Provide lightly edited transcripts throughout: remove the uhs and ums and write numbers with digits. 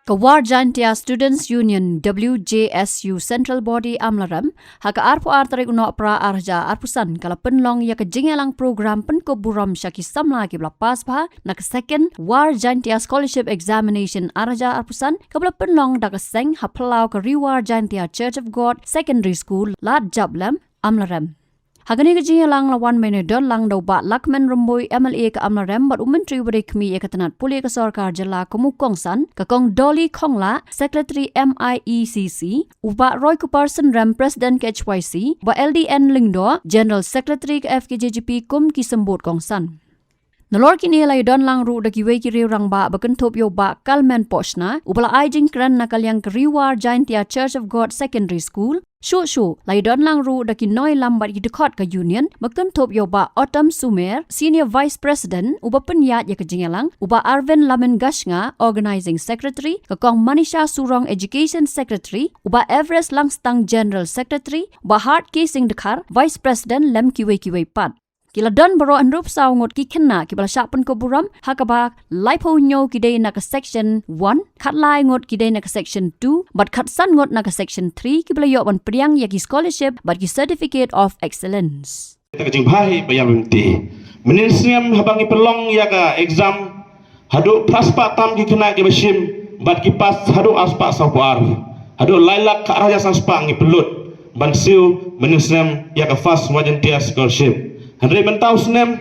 Kawarjantia Students Union WJSU Central Body Amlaram haka arpu artarik uno pra arja arpusan kala penlong ya kejingelang program penkoburam syaki samla kibla pasbha nak second Warjantia Scholarship Examination arja arpusan kabla penlong dak seng haplau ka Warjantia Church of God Secondary School Lat Jablam Amlaram. Hagani kejingelang lawan menedon lang daw ba lakmen rumboy MLA ka Amlaram bat umentri berikmi ya katanat puli ka sarkar jala kumukongsan kakong Dolly Kongla Secretary MIECC uba Roy Kuparson Ram President ka HYC ba LDN Lingdo General Secretary ka FKJGP kum kisembut kongsan. Nalor kini lay don lang ru daki wei kiri rang ba bakentop yo ba kalmen poshna ubala aijing kran nakalyang Warjantia Church of God Secondary School Shu lay don lang ru daki noi lambat ki dekot ka union bakentop yo ba Autumn Sumer Senior Vice President uba penyat ya kejingelang uba Arvin Lamin Gashnga Organizing Secretary kakong Manisha Surong Education Secretary uba Everest Langstang General Secretary uba Hart Casing Dekar Vice President Lem Kiwei Pat. Kila don baro anrup saungot kikena kibala syakpan koburam hakaba laipo nyo kidei na ka section 1 kat lai ngot kidei na ka section 2 bat kat san ngot na ka section 3 kibala yo ban priang yaki scholarship bat ki certificate of excellence. Kajing bhai bayam ti menisniam habangi pelong ya ka exam hadu praspa tam ki kena ki basim bat ki pas hadu aspa sawar hadu lailak ka raja sanspa ngi pelut ban siu menisniam ya ka fast Warjantia scholarship. Andre mentau senem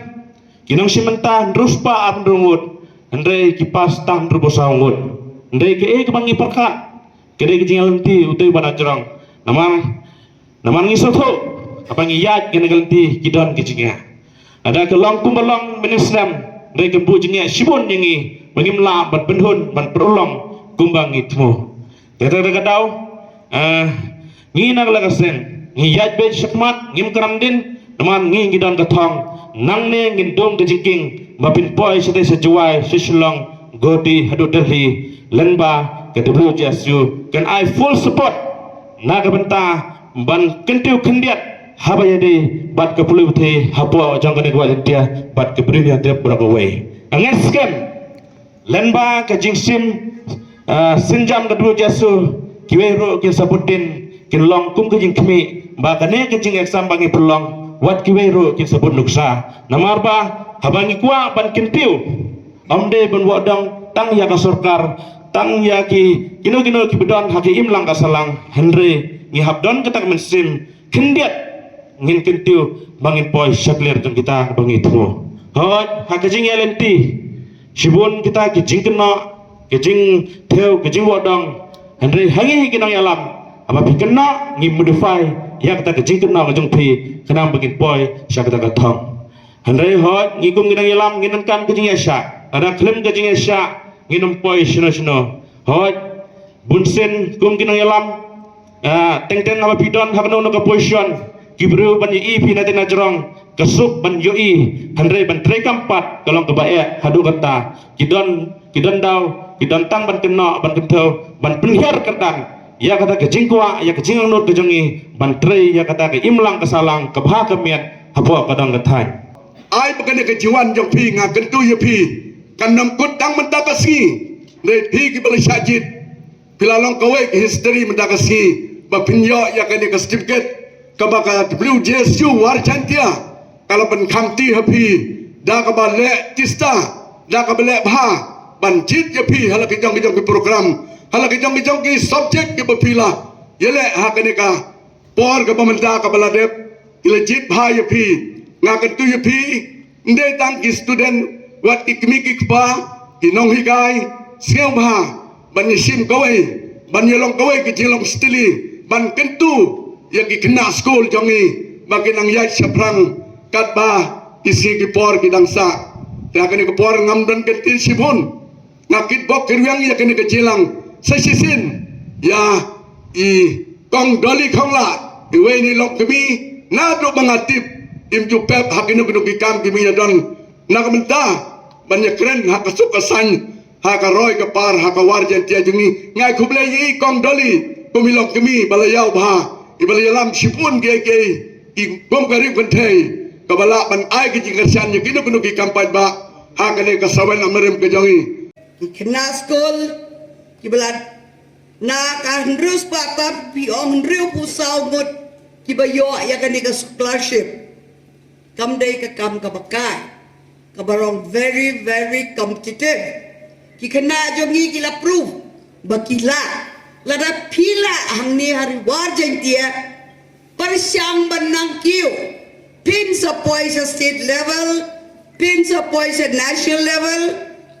kinong si mentah ruspa am rungut andre kipas tam rubosangut andre ke kebangi perkat kede kejingalanti utai bana jerang namang ngisoto abangi yat kenegalanti kidon kejinga ada kelong kumbalong menisnem andre kembu jinga sibon jingi mengimla bat benhun ban perulong kumbang itmu teta kadau ngina lagasen ngiyat be syakmat ngim keramdin naman nging gidan katong nang ne ngindom ke jingking mapin poi sete sejuai sisulong godi hadu Delhi lenba ke WJSU kan I full support naga benta ban kentiu kendiat habayadi bat ke pulu the hapo jang kan Warjantia bat ke brilliant dia berapa way angen scam lenba ke jingsim sinjam ke WJSU kiwero ke sabutin kin long kum ke jingkmi ba kane ke jing exam bangi pelong wat kiwero kin sebut nuksa namarba habangi kuah ban kentiu amde ban wadang tang ya ka sarkar tang ya ki kino ki bedon haki imlang ka salang henry ngi habdon ketak mensim kendiat ngin kentiu bangin poi syakler tun kita bangi tu hot hakajing elenti sibun kita ki jingkena ki jing theo ki jing wadang henry hangi kinang alam apa bikena ngi modify ya kata kejing kena kejung pi kena bikin poi sya kata katong handai hot ngigum ginang ilam nginankan kejing esya ada klaim kejing esya nginum poi sino hot bunsen kum ginang ilam teng apa bidon hakno no ka position kibru ban yi pi na tena jerong kasuk ban yoi handai ban tre kampat kalong ke bae hadu kata kidon daw kidon tang ban kena ban kentau ban penhiar kedang ya kata ke jingkwa ya ke jingang not ke jongi bantrei ya kata ke imlang kesalang ke bah kemiat hapo kadang ketai ai bukan ke jiwan jong pi ngaken tu ya pi kan nam kut tang mendakasi ne pi ki beli sajid pilalong kowe ke history mendakasi ba pinyo ya ke ke certificate ke baka WJSU Warjantia kalau pen kamti hapi da ka bale tista da ka bale bha ban jit ya pi hala ke jong program hala kijong ki subjek ke bapila yele hakane ka por ke pemenda ka baladep ilejit bhai pi ngakan tu pi nde tang ki student wat ikmi ki pa kinong hikai siang bha ban sim kowe ban yelong kowe ki jilong stili ban kentu ya ki kena school jongi makinang yai saprang kat ba isi ki por ki dangsa hakane ke por ngamdan kentin sibun ngakit bok kirwang ya kene ke jilang sesisin ya i kong Dolly Kongla iwe ni long kami na do mangatip imju pep hakino kino kikam kimi na don nakamenta banyak keren haka sukasan haka Roy kapar haka Warjantia jungi ngai kuble yi kong Dolly kumilong kami balayau bah ibalayalam sipun gege i bom karib kentei kabala ban ai ki jingasan ya kino kino kikam pa ba haka ne kasawan amarim ke jongi kena school kibalat na kahendrus patam piong hendriu pusau ngut kibayo ya kan ka scholarship kam dai ka kam ka bakai ka barong very very competitive ki kena jongi kila proof bakila lada pila hangni hari warjeng dia persiang benang kiu pin sa poisa state level pin sa poisa national level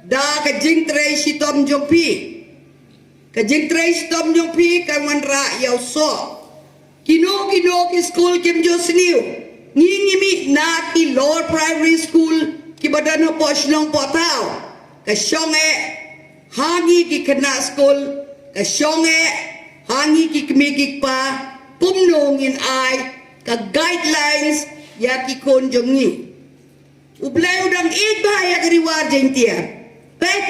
da ka jingtrai si tom jongpi ka jingtrai si tom jongpi ka manra yaw so kino ki school kim jo sniu ngingimi na ki lower primary school ki badan ho posnong potao ka syonge hangi ki kena school ka syonge hangi ki kemikik pa pumnong in ai ka guidelines ya ki kon jongi ublay udang bahaya kariwar jentia pek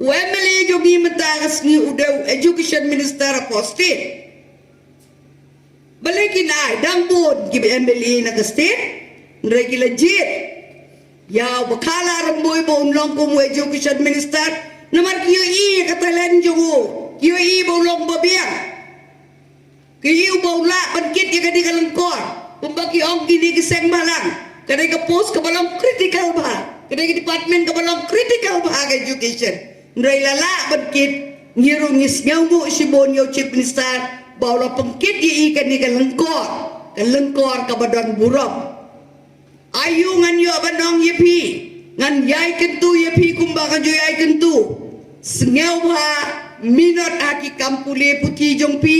UMLA jongi mentagas ni udaw education minister posted balikin ay dangbon ki MLA na ka state nreki legit ya bakala ramboy bo umlong ko mo education minister namar kiyo katalen jongo kiyo bo long babiang kiyo bo la bankit ya kadi kalengkor kumbaki ong gini kiseng balang kadai ka post ka balang critical ba kadai ka department ka balang critical ba ka education nrai lala bankit ngiru ngis ngaw si bonyo chief minister bawla pengkit ye ikan ni kalengkor ka badan buram ayu ngan yo banong ye pi ngan yai kentu ye pi kumba ka jo yai kentu sengaw ba minot aki kampule puti jongpi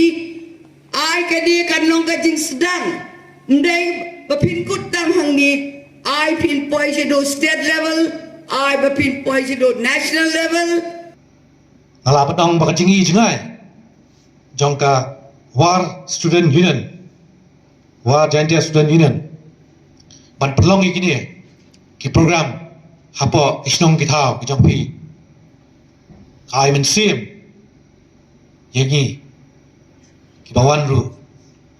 ai kadi kanong kajing sedang ndai bapin kutang hangni ai pin poise do state level ai bapin poise do national level ngala pedang bakajingi jengai jongka war student union war jantia student union ban perlong ikini ki program hapo isnong kitau ki jongpi ai men sim yengi ki bawan ru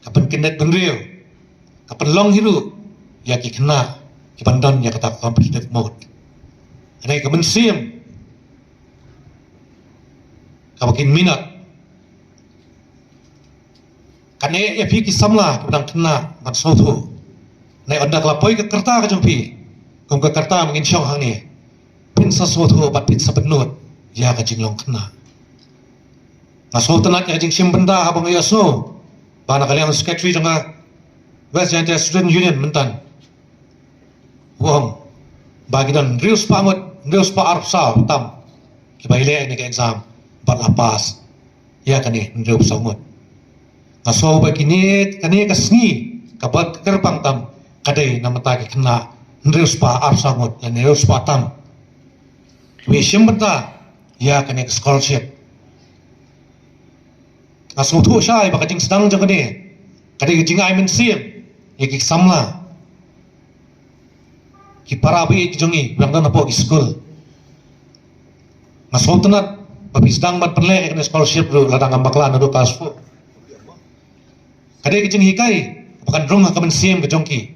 kapan kenet benriu kapan long hiru ya ki kena ki pandon ya kata competitive mode ada kapan sim kapakin minat kane ya pi ki samla pedang kena ban soto nai onda klapoi ke kerta ka jompi kum ke kerta mungkin syong hang ni pin sa soto bat pin sa benut ya ka jinglong kena ngaso tenat ya jing sim benda abang ya so bana kalian secretary janga West Jantia Student Union mentan wong bagi dan rius pangut rius pa arp saw tam ki baile ni ke exam bat lapas ya kan ni rius sangut ngaso ba kinit kani kasngi kabat kerbang tam kadai namata ke kena rius pa arp sangut dan rius pa tam wi sim benda ya kan ni scholarship ngaso tu syai ba kajing sedang jang ni kadai ke jingai men sim ya ki samla ki parabi ki jongi bilang na po ki school ngaso tenat babisdang bat perle ke scholarship ru ladang ambakla na do kasfu kadai ki jing hikai bukan rong ka men sim ke jongki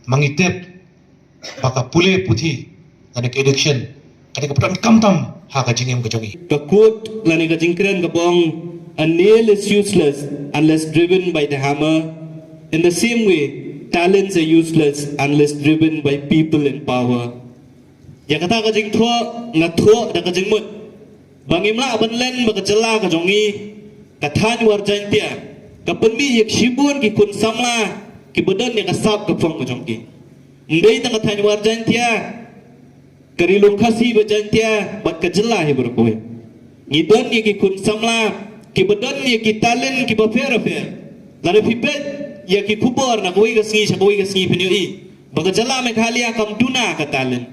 mangitep baka pule puthi dan ke education kadai ka putan kamtam ha ka jingem ke jongi The quote lani ka jingkren ka bong a nail is useless unless driven by the hammer. In the same way, talents are useless unless driven by people in power. Ya kata ka jing thua nga thua da ka jing mut. Bangimla ban len ba ka jala ka jongi ka than war jan tia. Ka penmi yak shibun ki kun samla ki badan ya ka sap ka phong ka jongi. Ndai ta ka than war jan tia. Kari long khasi ba jan tia bat ka jala he ber koe. Ngidon ye ki kun samla ki badan ye ki talent ki ba fer lare pipet ya ki kubor na koi gasngi sa koi gasngi pinui baga jala me khalia kam duna ka talent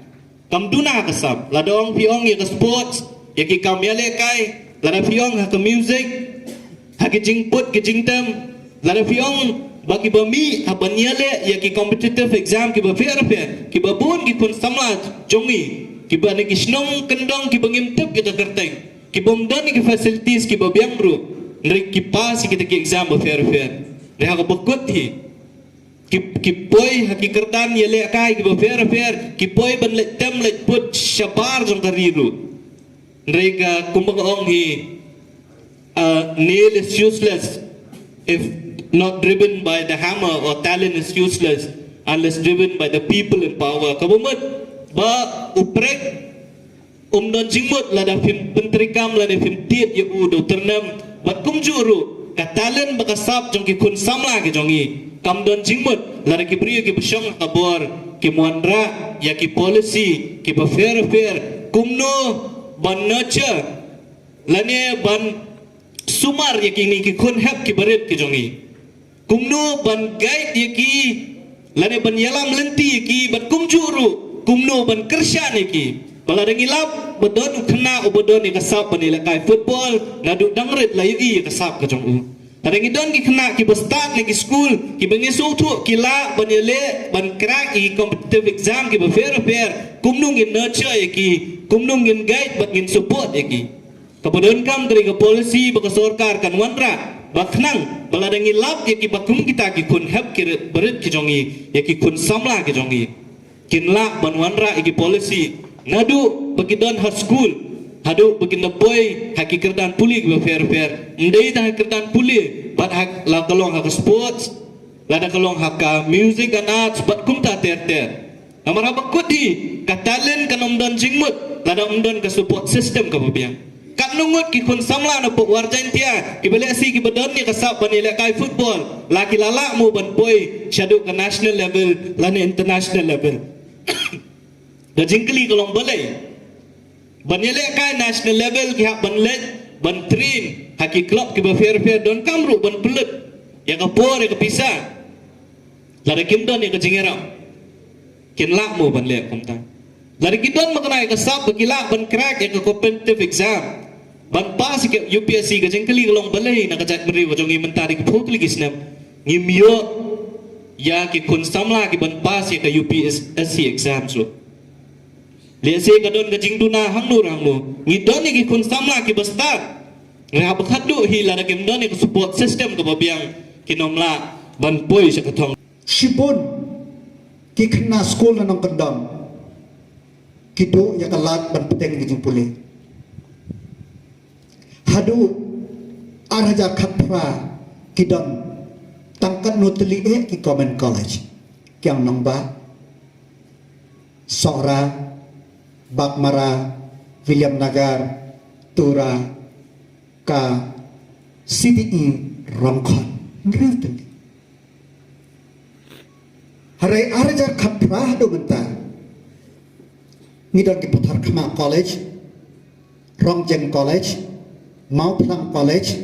kam duna ka sab la dong piong ya ka sports ya ki kam yale kai la da piong ha ka music ha ki jingput ki jingtam la da piong bagi bami ha banyale ya ki competitive exam ki ba fair ki ba bun ki kun samla jongi ki ba ni kisnong kendong ki bangim tep ki ta kerteng ki bomdan ki facilities ki ba biangru nrik ki pas ki ta ki exam ba fair reha ka bakut hi ki poi hakikertan yele kai ki ba fair ki poi ban le tem le put shabar jong kariru Rega kumbaong hi nail is useless if not driven by the hammer, or talent is useless unless driven by the people in power. Kabumut ba uprek don jingmut lada film pentrikam lada film tiet ye u do ternam bat kumjuru ka talent baka sap jong ki kun samla ke jongi kam don jingmut lada ki priyo ki besong kabor ki muandra ya ki policy ki ba fair kumno ban nurture lane ban sumar ya ki ni ki kun help ki barit ki jongi kumno ban guide ya ki lane ban yalam lenti ya ki bat kumjuru kumno ban kersyan ya ki bala dengilap bedon kena ubodon ni kasap bani lakai football nadu dangret la yugi kasap ka jong u tadengi don ki kena ki bestart lagi school ki bengesu tu ki la bani le ban crack i competitive exam ki fair kumnung in nurture ki kumnung in guide bat in support ki kabodon kam dari ke policy baka sorkar kan wanra baknang bala dengilap ki bakum kita ki kun help ki berit ki jongi ki kun samla ki jongi kinla ban wanra ki policy nadu bagi don high school hadu bagi na boy haki kerdan puli gwa fair ndai dah kerdan puli bat hak la kalong hak sports la da kalong hak music and arts bat kumta ter amara bakut di ka talent kan don jingmut la da don ka support system ka babiang kat nungut ki kun samla na pok warjan tia ki bele si ki badon ni ka sap bani le kai football la ki lala mu ban boy shadu ka national level la ni international level da jingkli kalong balai banele kai national level ki hak banlet ban train haki club ki ba fair don kamru ban pelut ya ka por ya ka pisa la da kimdon ya ka jingera kin lak mo ban le kumta la da kidon makanai ka sap bakila ban crack ya ka competitive exam ban pas ki UPSC ka jingkli kalong balai na ka jak beri wa jongi mentari ki phokli ki snam ngimyo ya ki kun samla ki ban pas ya ka UPSC exam so lese kadon ka jingduna hangnu ngidon ni kun samla ki bastar nga bakhadu hi la kim don ni support system ka babiang kinomla ban poi sa katong Sipun ki kena school na nang kendam kido ya kalat ban peteng di puli hadu araja khatra kidon tangkat nutli ki common college kyang nangba sora Bakmara, William Nagar, Tura, Ka, CDE, Rongkon, Nrutli. Harai arajar khatra do bentar. Ngidon ki Putar Khama College, Rongjeng College, Mau Plang College,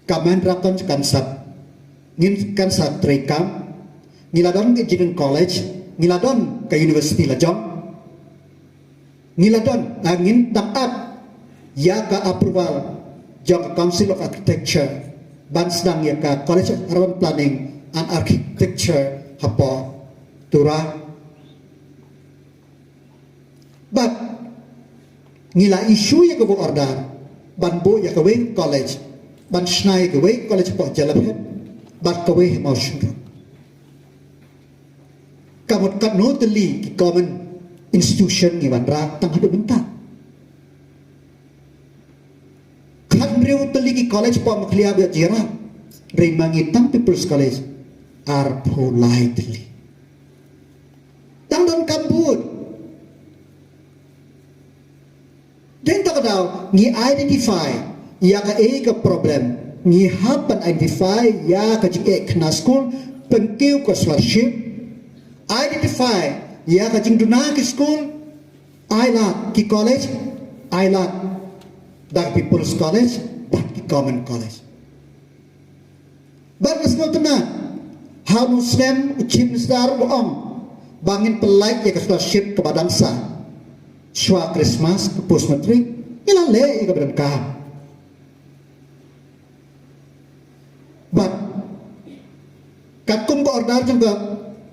Kaman Rakon Kansap, Ngin Kansap Trekam, Ngiladon ke Jidun College, Ngiladon ke University Lajong, Ngiladon angin takat ya ka approval jong Council of Architecture ban sedang ya ka College of Urban Planning and Architecture hapo tura but ngila isu ya ka bu order ban bu ya ka we college ban snai ka we college po jalapet bat ka we emotion kamot kat no teli ki common institution ni bandra tang hadu bentar kan reu teligi college pa maklia be jira remangi tang people's college are politely tang dan kambut den tak daw ni identify ya ka ka problem ni happen identify ya ka jike kena school penkiu ka scholarship identify ya ka jingduna ki school ailat ki college ailat dak people's college dak ki common college bagus no tena how muslim uchim star boong bangin pelai ya ka scholarship ke badangsa shwa Christmas ke post matric ila le ka berangka but kakum ko order juga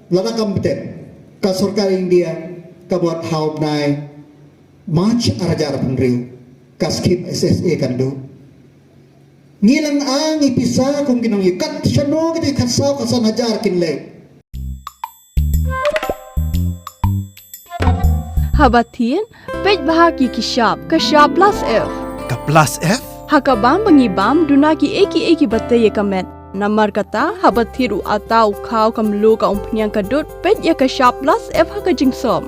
lada kompeten ka sarkar India ka buat haub nai march arajar penriu ka skip SSA kan do ngilang ang ipisa kung ginong ikat syano kita ikat saw ka san hajar kinle habatin pej bahagi kishap kashap plus F Ka plus F? hakabam bangibam dunaki eki batay kamet namar kata habatiru atau kau kamlu ka umpnyang kadut pej ya kashap plus F haka jingsom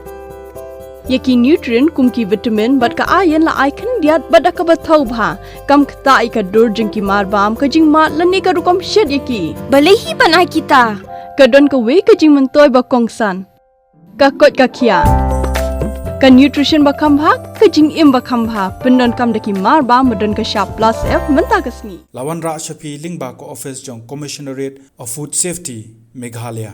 yaki nutrient kumki vitamin bat ka ayan la icon diat bat ka bathau bha kam kta ka dur jingki mar bam ka jing mat lani ka rukom shed yaki balehi banai kita kadon ka we ka jing mentoy ba kongsan ka kot ka kia ka nutrition ba kambha ka jing im ba kambha pendon kam daki mar bam medon ka sharp plus F menta kasni Lawan Ra Shafi Lingba ko office jong Commissionerate of Food Safety Meghalaya